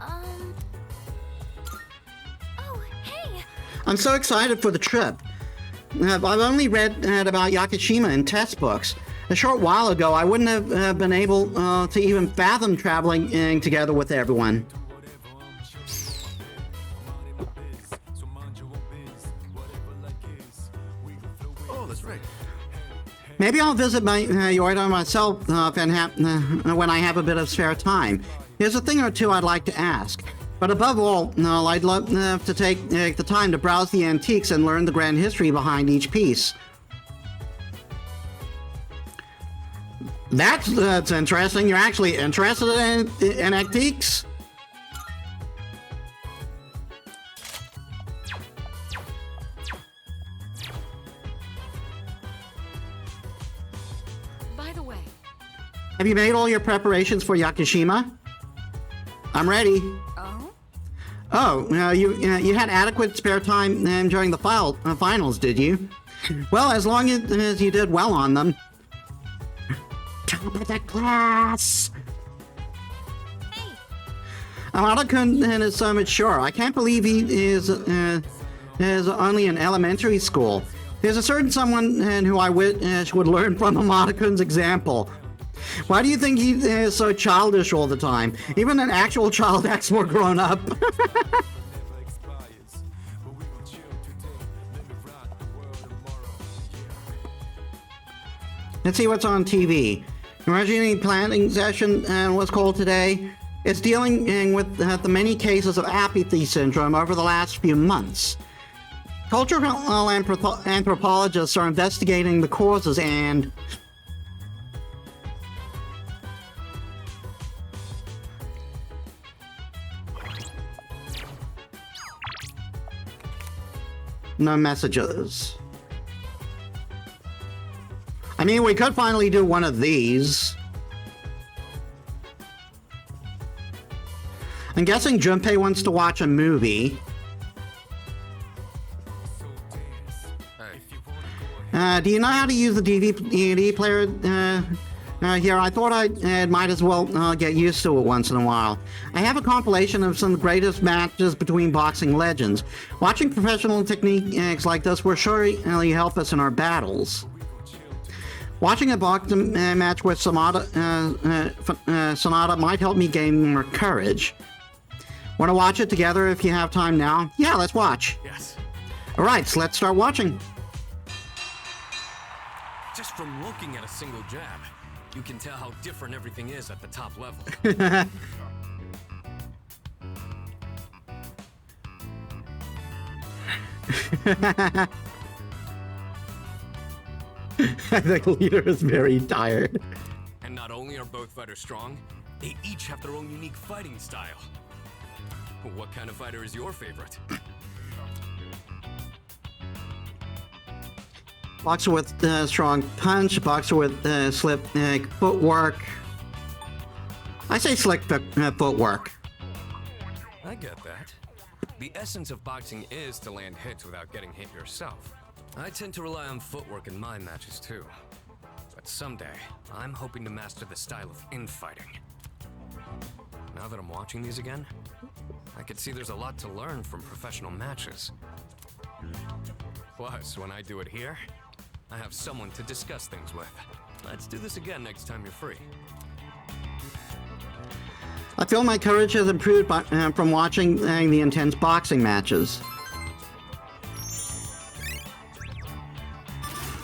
Oh, hey! I'm so excited for the trip. I've only read about Yakushima in test books. A short while ago, I wouldn't have been able to even fathom traveling together with everyone. Oh, that's right. Maybe I'll visit Yoido myself when I have a bit of spare time. Here's a thing or two I'd like to ask. But above all, I'd love to take the time to browse the antiques and learn the grand history behind each piece. That's interesting. You're actually interested in antiques? By the way... Have you made all your preparations for Yakushima? I'm ready. Oh, you had adequate spare time during the finals, did you? Well, as long as you did well on them. Top of the class! Hey! Amada-kun is so mature. I can't believe he is only in elementary school. There's a certain someone who I wish would learn from Amada-kun's example. Why do you think he is so childish all the time? Even an actual child acts more grown up. Let's see what's on TV. Emergency planning session was called today. It's dealing with the many cases of apathy syndrome over the last few months. Cultural anthropologists are investigating the causes and... No messages. I mean, we could finally do one of these. I'm guessing Junpei wants to watch a movie. Do you know how to use the DVD player here? I thought I might as well get used to it once in a while. I have a compilation of some of the greatest matches between boxing legends. Watching professional techniques like this will surely help us in our battles. Watching a boxing match with Sonata might help me gain more courage. Want to watch it together if you have time now? Yeah, let's watch. Yes. All right, so let's start watching. Just from looking at a single jab, you can tell how different everything is at the top level. The leader is very tired. And not only are both fighters strong, they each have their own unique fighting style. What kind of fighter is your favorite? Boxer with strong punch, boxer with slick footwork. I say slick footwork. I get that. The essence of boxing is to land hits without getting hit yourself. I tend to rely on footwork in my matches too. But someday, I'm hoping to master the style of infighting. Now that I'm watching these again, I could see there's a lot to learn from professional matches. Plus, when I do it here, I have someone to discuss things with. Let's do this again next time you're free. I feel my courage has improved from watching the intense boxing matches.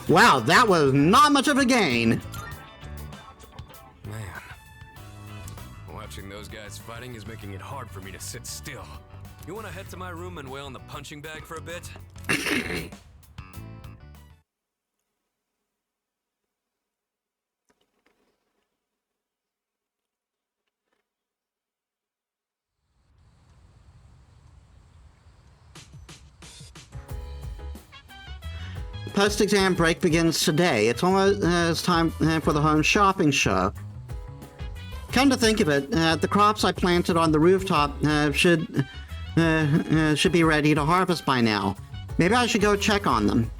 Wow, that was not much of a gain. Man, watching those guys fighting is making it hard for me to sit still. You want to head to my room and wail on the punching bag for a bit? Post-exam break begins today. It's almost time for the home shopping show. Come to think of it, the crops I planted on the rooftop should be ready to harvest by now. Maybe I should go check on them.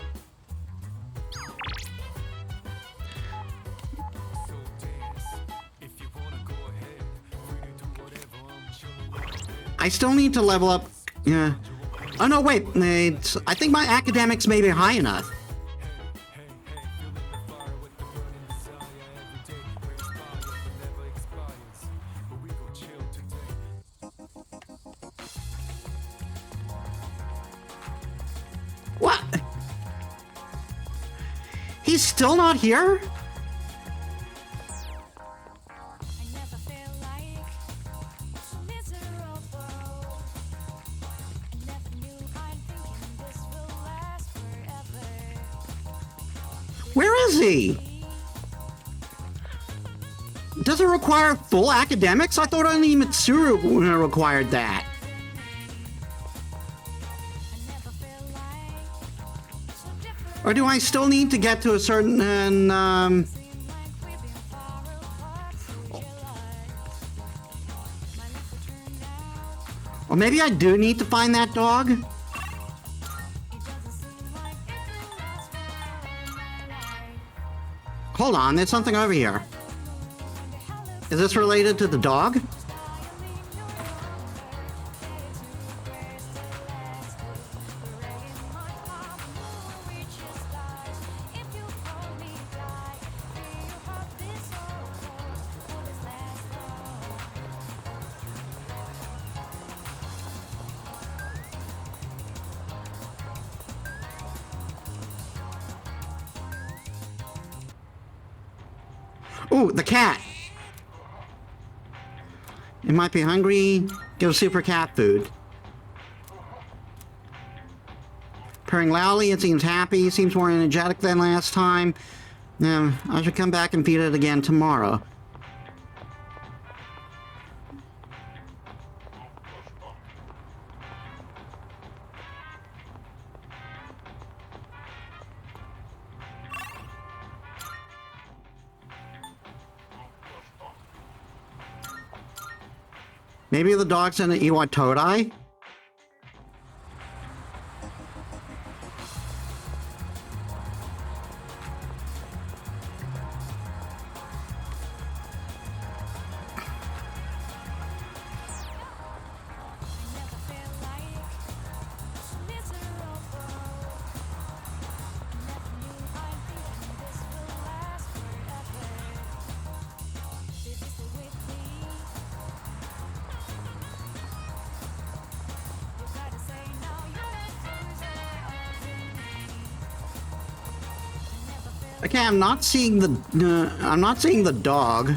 I still need to level up. Yeah. Oh no, wait. I think my academics may be high enough. What? He's still not here? Where is he? Does it require full academics? I thought only Mitsuru required that. Or do I still need to get to a certain, or maybe I do need to find that dog? Hold on, there's something over here. Is this related to the dog? Ooh, the cat. It might be hungry. Give super cat food. Purring loudly, it seems happy. Seems more energetic than last time. I should come back and feed it again tomorrow. Maybe the dog's in an Iwatodai? Okay, I'm not seeing the dog.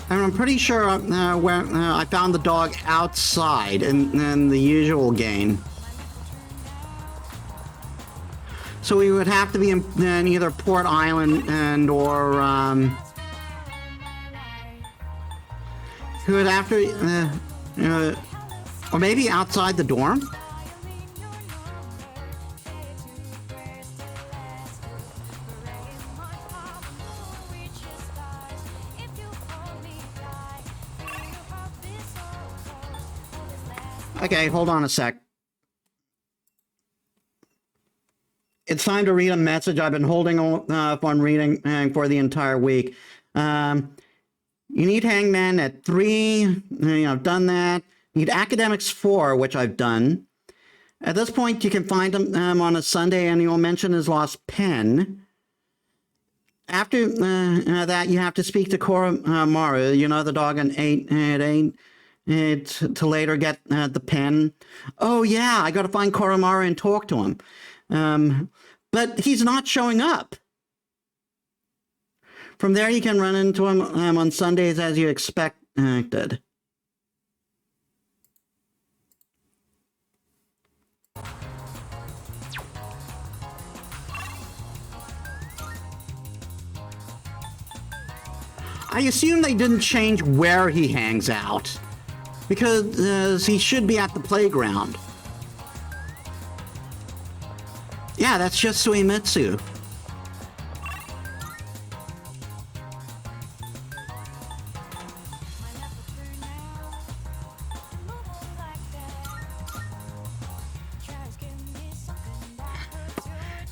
And I'm pretty sure where I found the dog outside in the usual game. So we would have to be in either Port Island or we would have to or maybe outside the dorm. Okay, hold on a sec. It's time to read a message I've been holding up on reading for the entire week. You need Hangman at 3. I've done that. You need Academics 4, which I've done. At this point, you can find him on a Sunday, and you'll mention his lost pen. After that, you have to speak to Koromaru, the dog at 8. To later get the pen. Oh yeah, I gotta find Koromaru and talk to him. But he's not showing up. From there you can run into him on Sundays as you expected. I assume they didn't change where he hangs out. Because he should be at the playground. Yeah, that's just Suimitsu.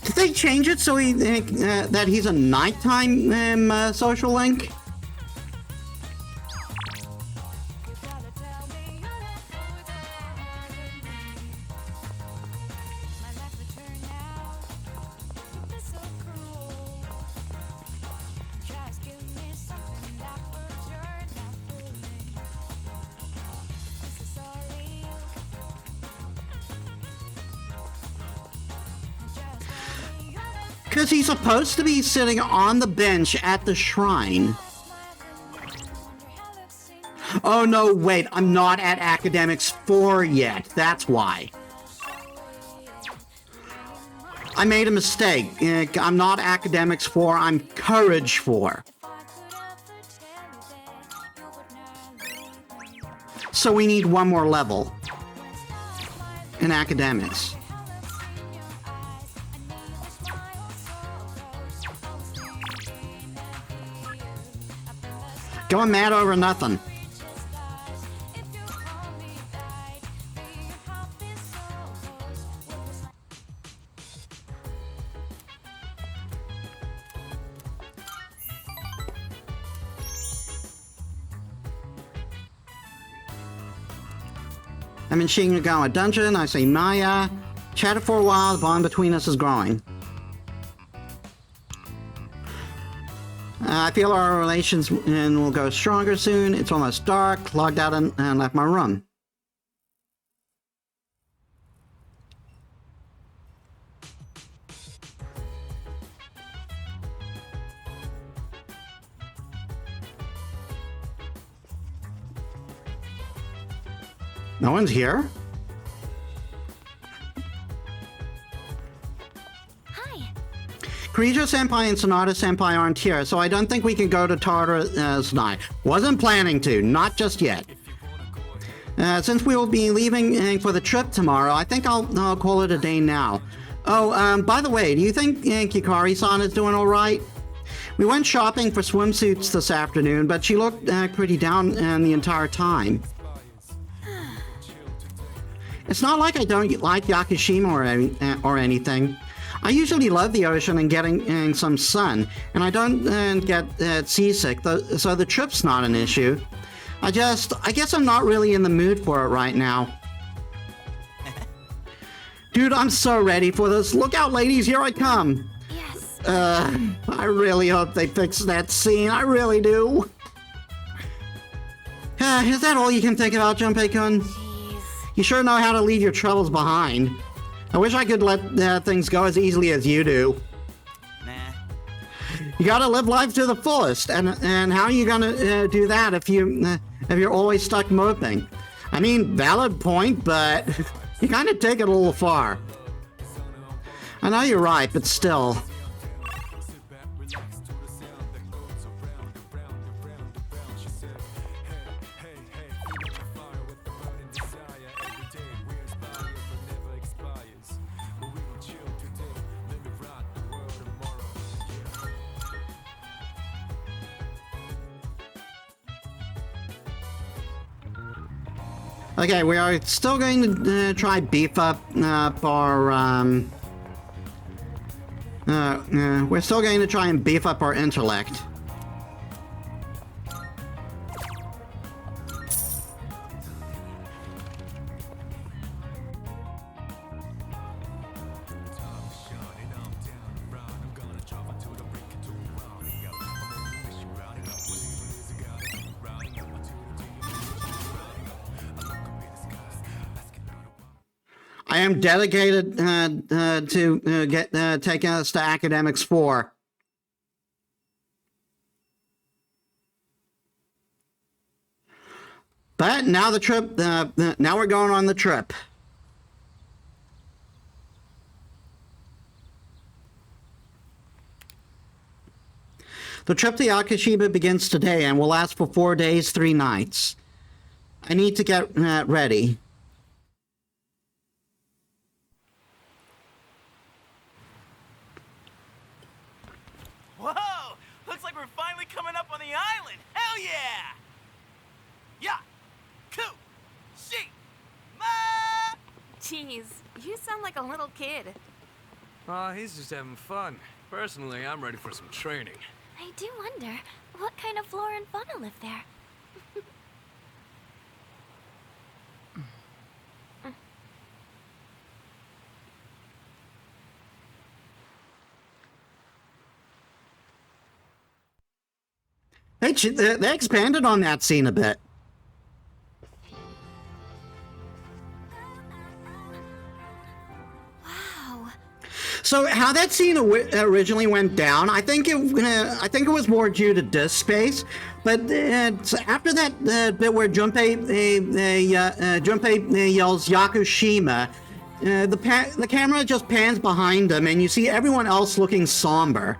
Did they change it so that he's a nighttime social link? Because he's supposed to be sitting on the bench at the shrine. Oh no, wait, I'm not at Academics 4 yet. That's why. I made a mistake. I'm not Academics 4, I'm Courage 4. So we need one more level in Academics. Going mad over nothing. I'm in Shinagawa Dungeon, I say Maya. Chatted for a while, the bond between us is growing. I feel our relations will go stronger soon. It's almost dark, logged out and left my room. No one's here? Hi. Kirijo-senpai and Sonata-senpai aren't here, so I don't think we can go to Tartara tonight. Wasn't planning to, not just yet. Since we will be leaving for the trip tomorrow, I think I'll call it a day now. Oh, by the way, do you think Hikari-san is doing all right? We went shopping for swimsuits this afternoon, but she looked pretty down the entire time. It's not like I don't like Yakushima or anything. I usually love the ocean and getting some sun, and I don't get seasick, so the trip's not an issue. I guess I'm not really in the mood for it right now. Dude, I'm so ready for this. Look out, ladies, here I come. Yes. I really hope they fix that scene. I really do. Is that all you can think about, Junpei-kun? Jeez. You sure know how to leave your troubles behind. I wish I could let things go as easily as you do. Nah. You gotta live life to the fullest, and how are you gonna do that if you're always stuck moping? I mean, valid point, but you kind of take it a little far. I know you're right, but still. Okay, we are still going to try beef up our we're still going to try and beef up our intellect. I am dedicated to taking us to Academics 4. But now the trip, now we're going on the trip. The trip to Yakushima begins today and will last for 4 days, 3 nights. I need to get ready. Whoa! Looks like we're finally coming up on the island! Hell yeah! Ya-Ku-Shi-Ma! Jeez, you sound like a little kid. Aw, he's just having fun. Personally, I'm ready for some training. I do wonder, what kind of flora and fauna live there? They expanded on that scene a bit. So how that scene originally went down, I think it was more due to disk space. But so after that bit where Junpei yells Yakushima, the camera just pans behind him, and you see everyone else looking somber.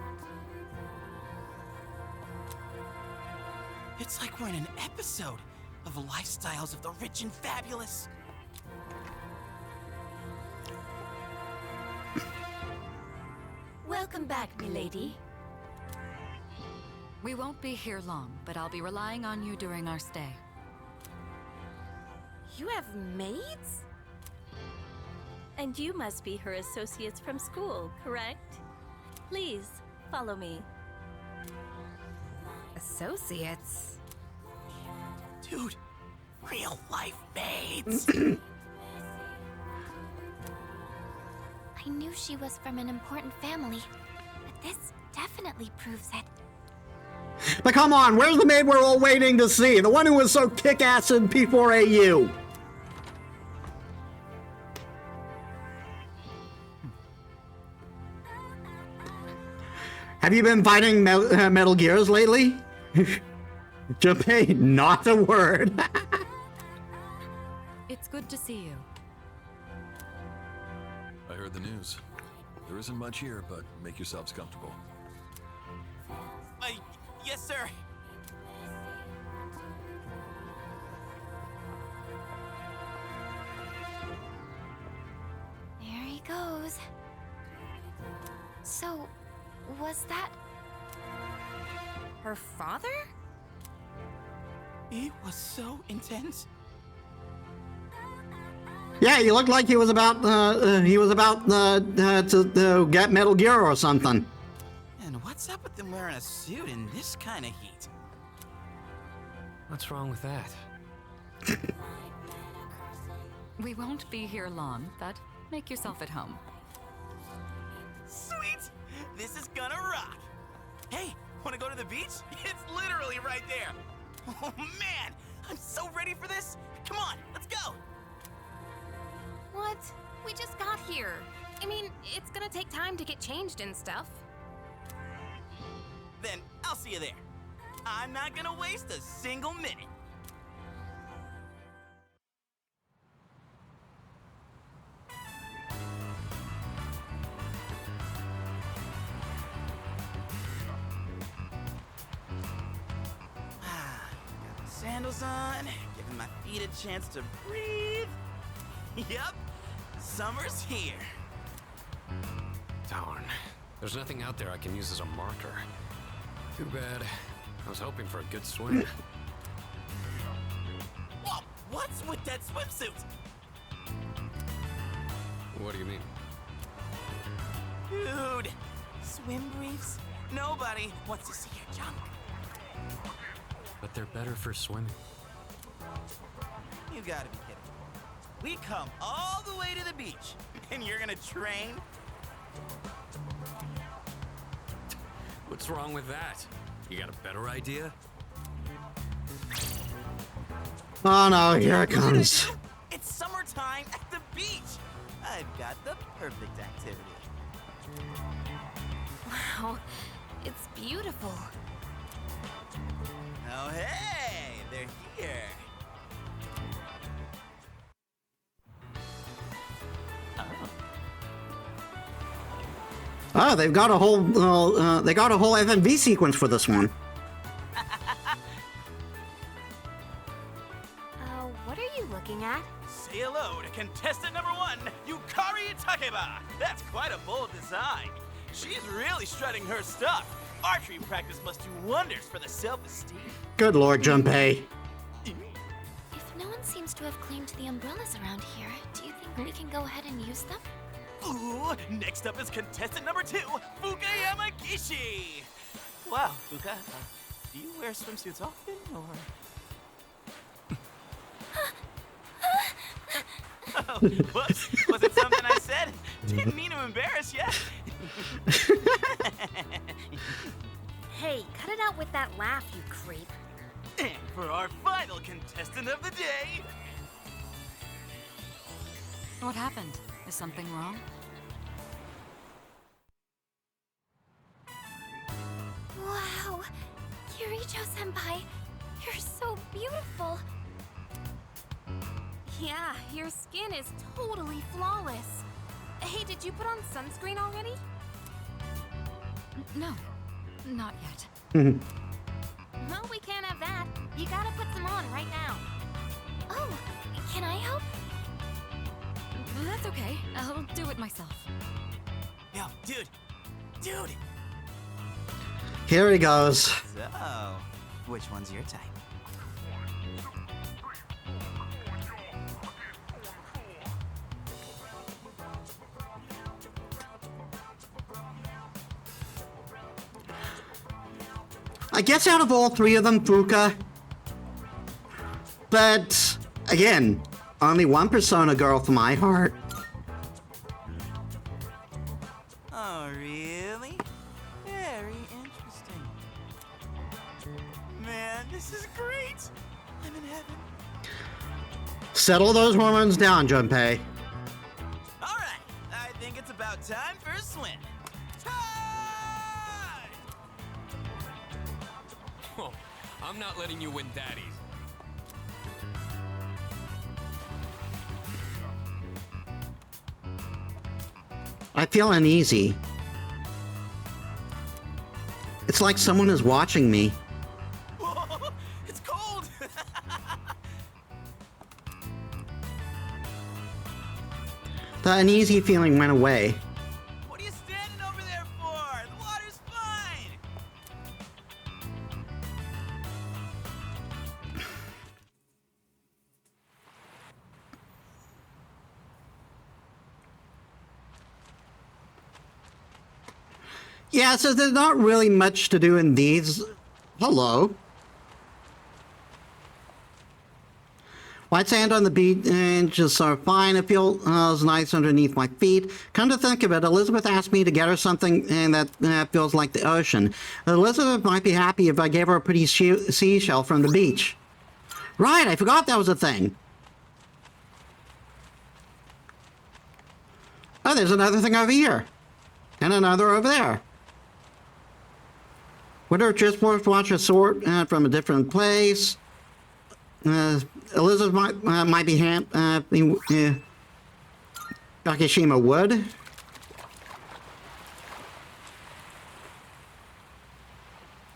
It's like we're in an episode of Lifestyles of the Rich and Fabulous. Welcome back, milady. We won't be here long, but I'll be relying on you during our stay. You have maids? And you must be her associates from school, correct? Please, follow me. Associates? Dude, real life maids. I knew she was from an important family, but this definitely proves it. But come on, where's the maid we're all waiting to see? The one who was so kick-ass in P4AU. Have you been fighting Metal Gears lately? Junpei, not a word. It's good to see you. I heard the news. There isn't much here, but make yourselves comfortable. Yes, sir. There he goes. So, was that her father? It was so intense. Yeah, he looked like he was about to get Metal Gear or something. And what's up with them wearing a suit in this kind of heat? What's wrong with that? We won't be here long, but make yourself at home. Sweet! This is gonna rock! Hey, wanna go to the beach? It's literally right there! Oh man! I'm so ready for this! Come on, let's go! What? We just got here. I mean, it's gonna take time to get changed and stuff. Then I'll see you there. I'm not gonna waste a single minute. Got my sandals on, giving my feet a chance to breathe. Yep, summer's here. Darn. There's nothing out there I can use as a marker. Too bad. I was hoping for a good swim. Whoa, what's with that swimsuit? What do you mean? Dude, swim briefs? Nobody wants to see your junk. But they're better for swimming. You gotta be kidding. We come all the way to the beach, and you're gonna train? What's wrong with that? You got a better idea? Oh no, here it comes. It's summertime at the beach. I've got the perfect activity. Wow, it's beautiful. Oh, hey, they're here. Oh, they've got a whole FMV sequence for this one. What are you looking at? Say hello to contestant number 1, Yukari Takeba. That's quite a bold design. She's really strutting her stuff. Archery practice must do wonders for the self-esteem. Good Lord, Junpei. If no one seems to have claimed the umbrellas around here, do you think we can go ahead and use them? Ooh, next up is contestant number 2, Fuka Yamagishi. Wow, Fuka, do you wear swimsuits often, or? Oh, whoops, was it something I said? Didn't mean to embarrass you. Hey, cut it out with that laugh, you creep. And for our final contestant of the day... What happened? Is something wrong? Kirijo-senpai, you're so beautiful. Yeah, your skin is totally flawless. Hey, did you put on sunscreen already? No, not yet. Well, we can't have that. You gotta put some on right now. Oh, can I help? That's okay. I'll do it myself. Yo, dude! Dude! Here he goes. So, which one's your type? I guess out of all three of them, Fuka. But, again, only one Persona girl for my heart. Oh, really? Very interesting. Man, this is great! I'm in heaven. Settle those hormones down, Junpei. Alright, I think it's about time for a swim. Time! Oh, I'm not letting you win daddies. I feel uneasy. It's like someone is watching me. Whoa, it's cold! The uneasy feeling went away. What are you standing over there for? The water's fine! Yeah, so there's not really much to do in these. Hello. White sand on the beach is so fine. It feels nice underneath my feet. Come to think of it, Elizabeth asked me to get her something that feels like the ocean. Elizabeth might be happy if I gave her a pretty seashell from the beach. Right, I forgot that was a thing. Oh, there's another thing over here. And another over there. Would her just worth watch a sword from a different place? Elizabeth might be Yakushima would.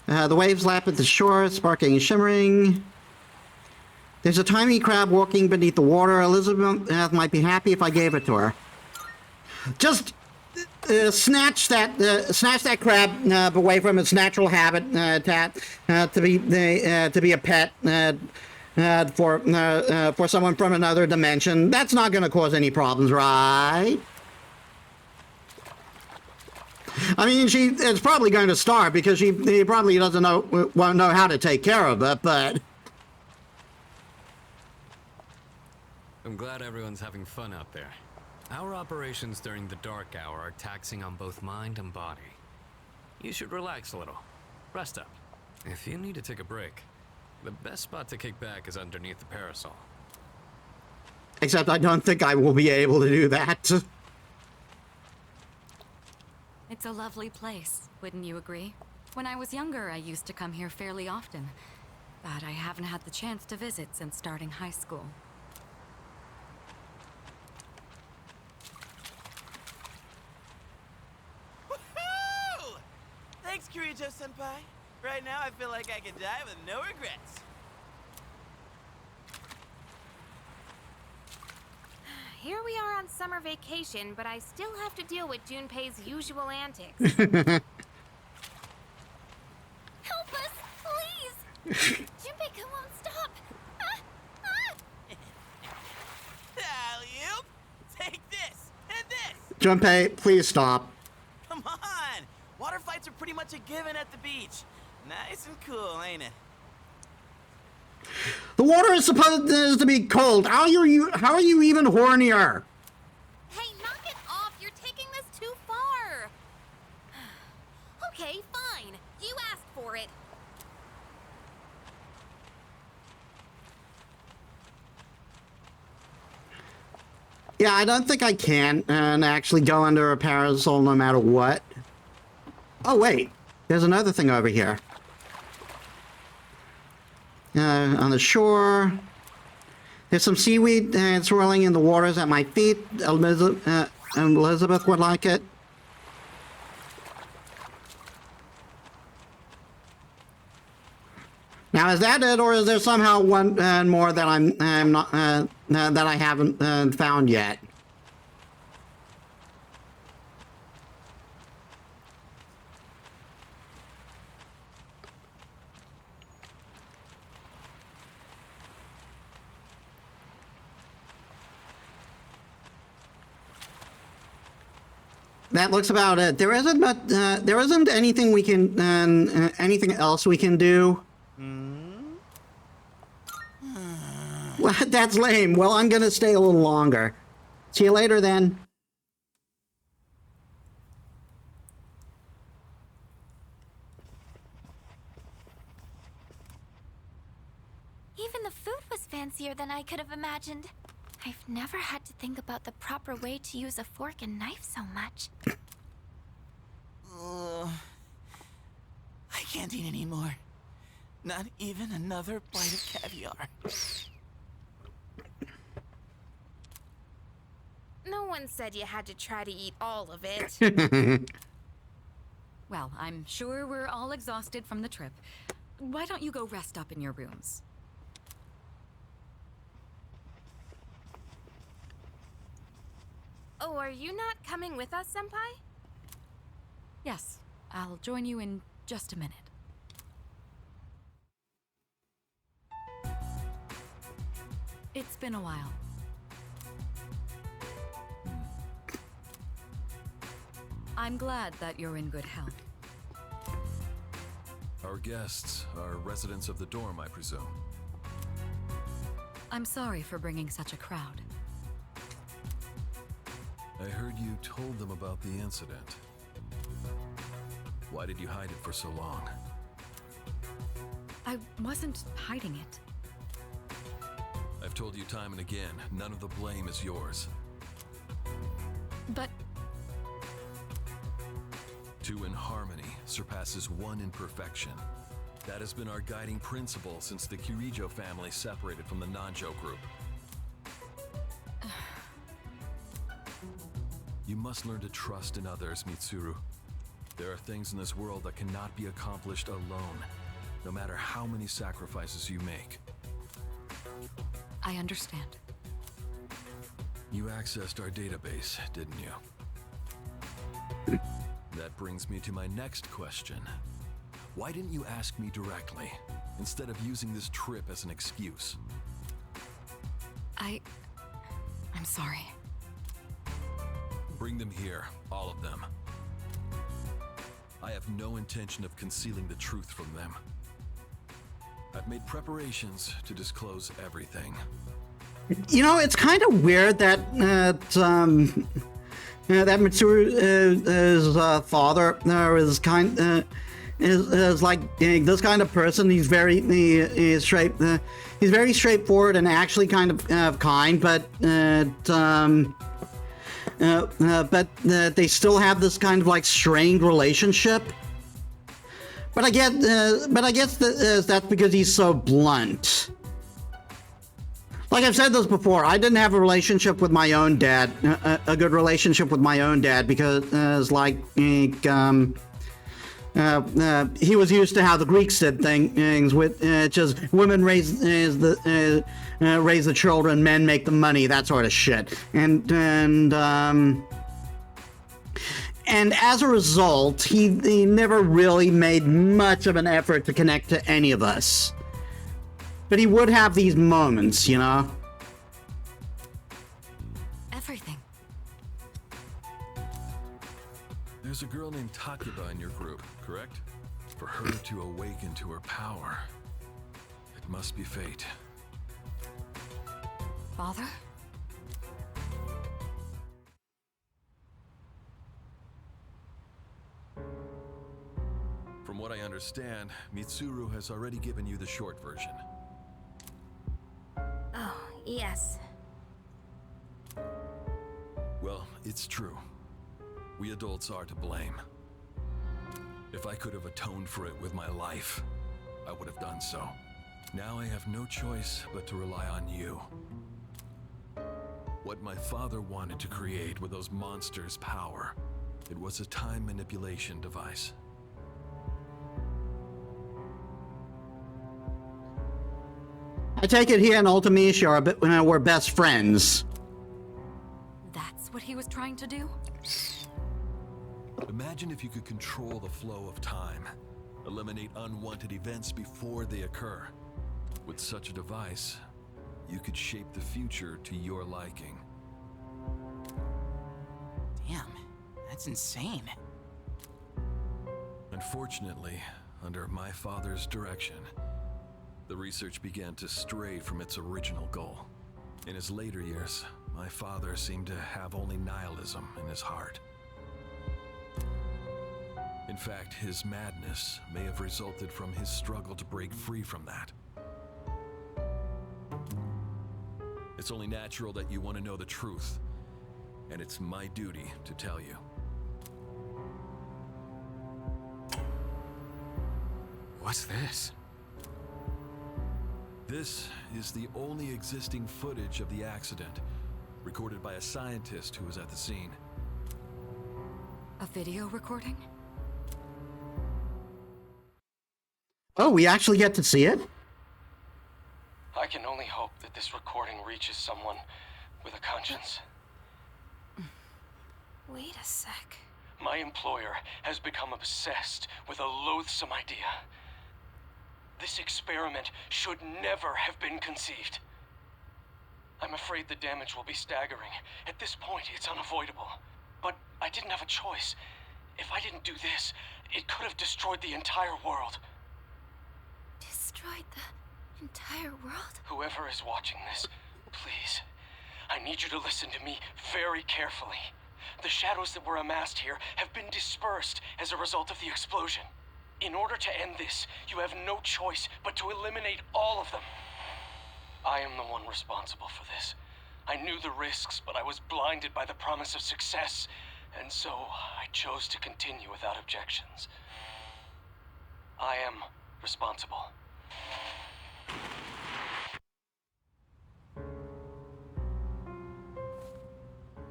The waves lap at the shore, sparkling and shimmering. There's a tiny crab walking beneath the water. Elizabeth might be happy if I gave it to her. Just snatch that crab away from its natural habitat to be a pet for someone from another dimension. That's not going to cause any problems, right? I mean, she is probably going to starve because he probably won't know how to take care of it, but. I'm glad everyone's having fun out there. Our operations during the dark hour are taxing on both mind and body. You should relax a little. Rest up. If you need to take a break, the best spot to kick back is underneath the parasol. Except I don't think I will be able to do that. It's a lovely place, wouldn't you agree? When I was younger, I used to come here fairly often, but I haven't had the chance to visit since starting high school. Woohoo! Thanks, Kirijo-senpai. Right now, I feel like I can die with no regrets. Here we are on summer vacation, but I still have to deal with Junpei's usual antics. Help us, please! Junpei won't stop! Alley-oop! Take this, and this! Junpei, please stop. Come on! Water fights are pretty much a given at the beach. Nice and cool, ain't it? The water is supposed to be cold. How are you even hornier? Hey, knock it off! You're taking this too far! Okay, fine. You asked for it. Yeah, I don't think I can actually go under a parasol no matter what. Oh, wait. There's another thing over here. on the shore. There's some seaweed swirling in the waters at my feet. Elizabeth would like it. Now, is that it, or is there somehow one more that I'm not that I haven't found yet? That looks about it. There isn't anything we can anything else we can do. Well, that's lame. Well, I'm gonna stay a little longer. See you later then. Even the food was fancier than I could have imagined. I've never had to think about the proper way to use a fork and knife so much. I can't eat anymore. Not even another bite of caviar. No one said you had to try to eat all of it. Well, I'm sure we're all exhausted from the trip. Why don't you go rest up in your rooms? Oh, are you not coming with us, Senpai? Yes, I'll join you in just a minute. It's been a while. I'm glad that you're in good health. Our guests are residents of the dorm, I presume. I'm sorry for bringing such a crowd. I heard you told them about the incident. Why did you hide it for so long? I wasn't hiding it. I've told you time and again, none of the blame is yours. But Two in harmony surpasses one in perfection. That has been our guiding principle since the Kirijo family separated from the Nanjo group. You must learn to trust in others, Mitsuru. There are things in this world that cannot be accomplished alone, no matter how many sacrifices you make. I understand. You accessed our database, didn't you? That brings me to my next question. Why didn't you ask me directly, instead of using this trip as an excuse? I'm sorry. Bring them here, all of them. I have no intention of concealing the truth from them. I've made preparations to disclose everything. You know, it's kind of weird that that Mitsuru's father is is like this kind of person. He's very he's very straightforward and actually kind of kind, but they still have this kind of like strained relationship. But I guess that's because he's so blunt. Like I've said this before, I didn't have a relationship with my own dad, a good relationship with my own dad, because he was used to how the Greeks did things, with just women raise the children, men make the money, that sort of shit, and as a result, he never really made much of an effort to connect to any of us. But he would have these moments, you know? Everything. There's a girl named Takiba in your group, correct? For her to awaken to her power, it must be fate. Father? From what I understand, Mitsuru has already given you the short version. Oh, yes. Well, it's true. We adults are to blame. If I could have atoned for it with my life, I would have done so. Now I have no choice but to rely on you. What my father wanted to create with those monsters' power, it was a time manipulation device. I take it he and Ultimisha were best friends. That's what he was trying to do? Imagine if you could control the flow of time, eliminate unwanted events before they occur. With such a device, you could shape the future to your liking. Damn, that's insane. Unfortunately, under my father's direction, the research began to stray from its original goal. In his later years, my father seemed to have only nihilism in his heart. In fact, his madness may have resulted from his struggle to break free from that. It's only natural that you want to know the truth, and it's my duty to tell you. What's this? This is the only existing footage of the accident, recorded by a scientist who was at the scene. A video recording? Oh, we actually get to see it? I can only hope that this recording reaches someone with a conscience. Wait a sec. My employer has become obsessed with a loathsome idea. This experiment should never have been conceived. I'm afraid the damage will be staggering. At this point, it's unavoidable. But I didn't have a choice. If I didn't do this, it could have destroyed the entire world. Destroyed the entire world? Whoever is watching this, please, I need you to listen to me very carefully. The shadows that were amassed here have been dispersed as a result of the explosion. In order to end this, you have no choice but to eliminate all of them. I am the one responsible for this. I knew the risks, but I was blinded by the promise of success, and so I chose to continue without objections. I am responsible.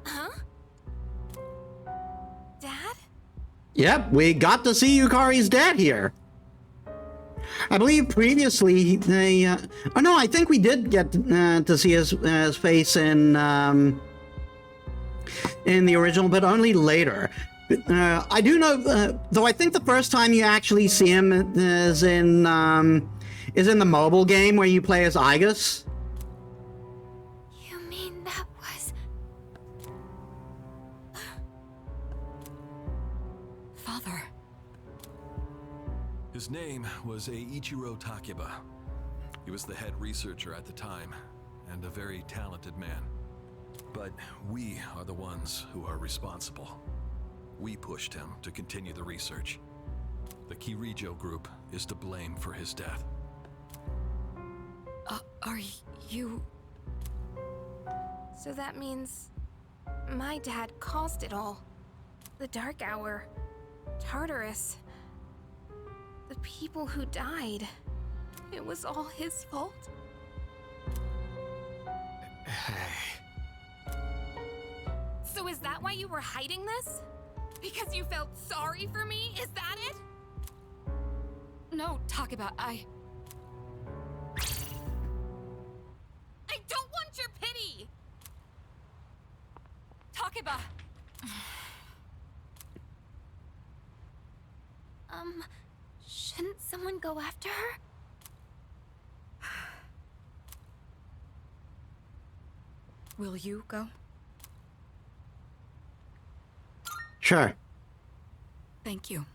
Huh? Dad? Yep, we got to see Yukari's dad here. I believe previously they... oh no, I think we did get to see his face in the original, but only later. I do know, though I think the first time you actually see him is in the mobile game where you play as Igus. You mean that was... Father. His name was Eiichiro Takeba. He was the head researcher at the time, and a very talented man. But we are the ones who are responsible. We pushed him to continue the research. The Kirijo group is to blame for his death. Are you... So that means my dad caused it all. The Dark Hour, Tartarus, the people who died. It was all his fault. Hey. So is that why you were hiding this? Because you felt sorry for me? Is that it? No, Takeba, I don't want your pity! Takeba! Shouldn't someone go after her? Will you go? Sure. Thank you.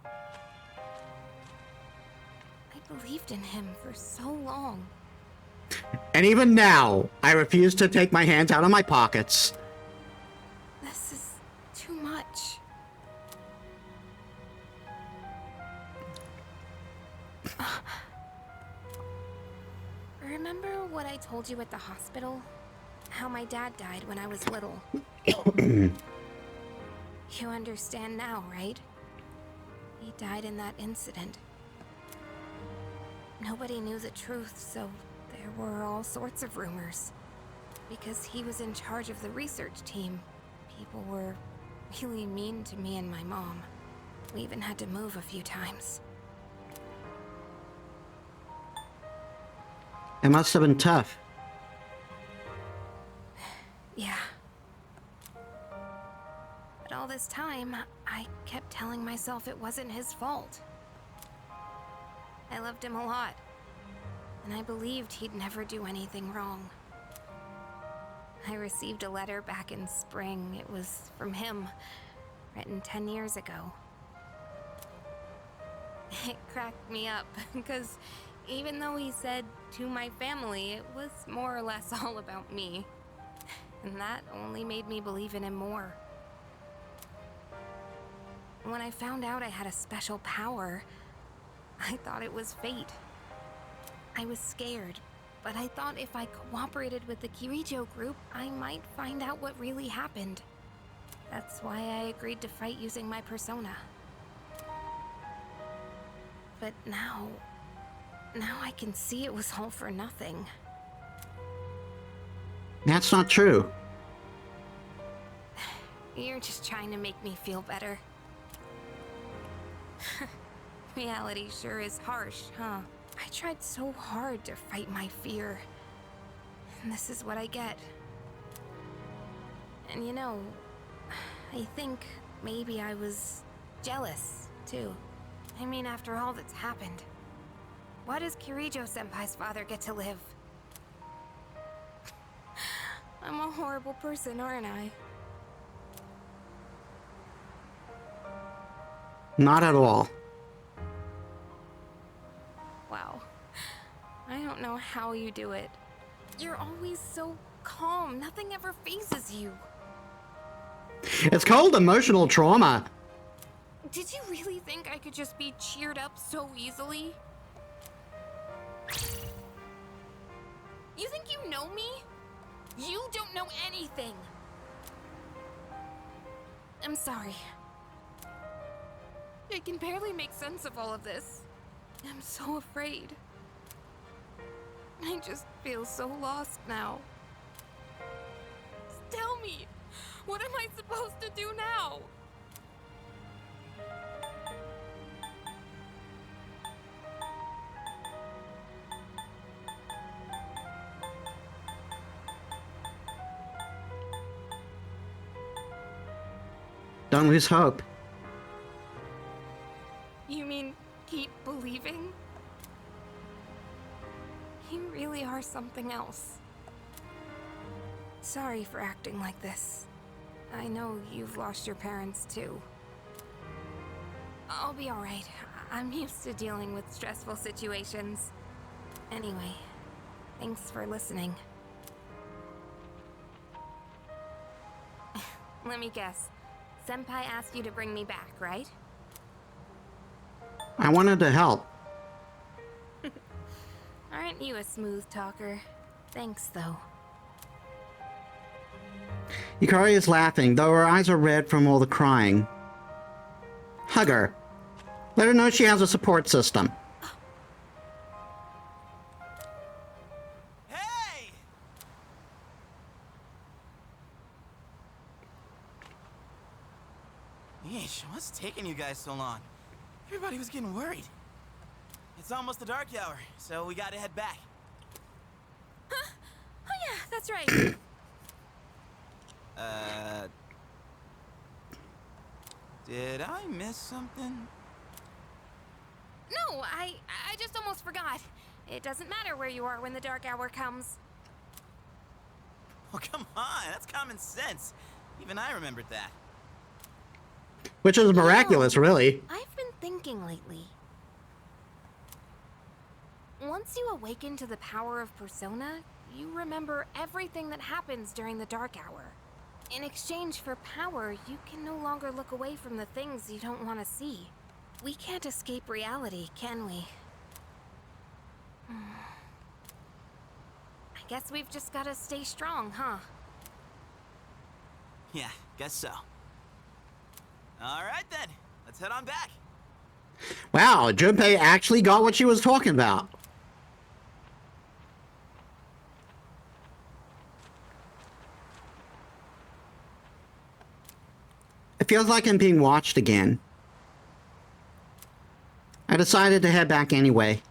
I believed in him for so long. And even now, I refuse to take my hands out of my pockets. This is too much. Remember what I told you at the hospital? How my dad died when I was little. You understand now, right? He died in that incident. Nobody knew the truth, so there were all sorts of rumors. Because he was in charge of the research team, people were really mean to me and my mom. We even had to move a few times. It must have been tough. Yeah. But all this time, I kept telling myself it wasn't his fault. I loved him a lot, and I believed he'd never do anything wrong. I received a letter back in spring. It was from him, written 10 years ago. It cracked me up, because even though he said to my family, it was more or less all about me. And that only made me believe in him more. When I found out I had a special power, I thought it was fate. I was scared, but I thought if I cooperated with the Kirijo group, I might find out what really happened. That's why I agreed to fight using my persona. But now I can see it was all for nothing. That's not true. You're just trying to make me feel better. Reality sure is harsh, huh? I tried so hard to fight my fear. And this is what I get. And you know, I think maybe I was jealous, too. I mean, after all that's happened, why does Kirijo-senpai's father get to live? I'm a horrible person, aren't I? Not at all. Wow. I don't know how you do it. You're always so calm. Nothing ever phases you. It's called emotional trauma. Did you really think I could just be cheered up so easily? You think you know me? You don't know anything. I'm sorry. I can barely make sense of all of this. I'm so afraid. I just feel so lost now. Just tell me, what am I supposed to do now? Don't lose hope. You mean keep believing? You really are something else. Sorry for acting like this. I know you've lost your parents too. I'll be alright. I'm used to dealing with stressful situations. Anyway, thanks for listening. Let me guess. Senpai asked you to bring me back, right? I wanted to help. Aren't you a smooth talker? Thanks, though. Yukari is laughing, though her eyes are red from all the crying. Hug her. Let her know she has a support system. Hey! Yeesh, what's taking you guys so long? Everybody was getting worried. It's almost the dark hour, so we gotta head back. Huh? Oh yeah, that's right. Did I miss something? No, I just almost forgot. It doesn't matter where you are when the dark hour comes. Oh, come on, that's common sense. Even I remembered that. Which is miraculous, really. I've been thinking lately. Once you awaken to the power of Persona, you remember everything that happens during the dark hour. In exchange for power, you can no longer look away from the things you don't want to see. We can't escape reality, can we? I guess we've just gotta stay strong, huh? Yeah, guess so. All right then, let's head on back. Wow, Junpei actually got what she was talking about. It feels like I'm being watched again. I decided to head back anyway.